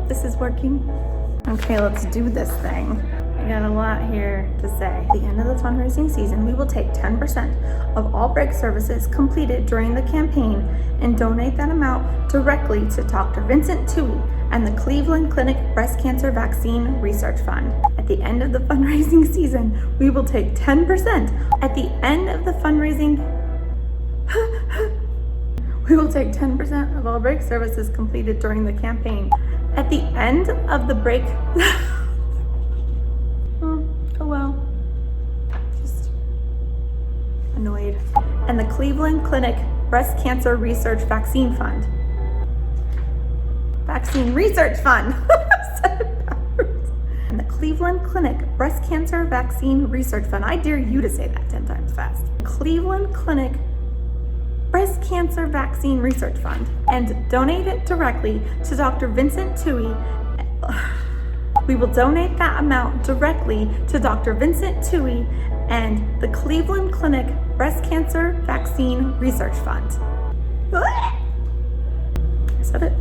this is working. Okay, let's do this thing. I got a lot here to say. At the end of the fundraising season, we will take 10% of all brake services completed during the campaign and donate that amount directly to Dr. Vincent Tuohy and the Cleveland Clinic Breast Cancer Vaccine Research Fund. At the end of the fundraising season, we will take 10%. At the end of the fundraising, we will take 10% of all brake services completed during the campaign. At the end of the brake, oh well, just annoyed. And the Cleveland Clinic Breast Cancer Research Vaccine Fund. Vaccine Research Fund. And the Cleveland Clinic Breast Cancer Vaccine Research Fund. I dare you to say that 10 times fast. Cleveland Clinic Breast Cancer Vaccine Research Fund, and donate it directly to Dr. Vincent Tuohy. We will donate that amount directly to Dr. Vincent Tuohy and the Cleveland Clinic Breast Cancer Vaccine Research Fund. I said it.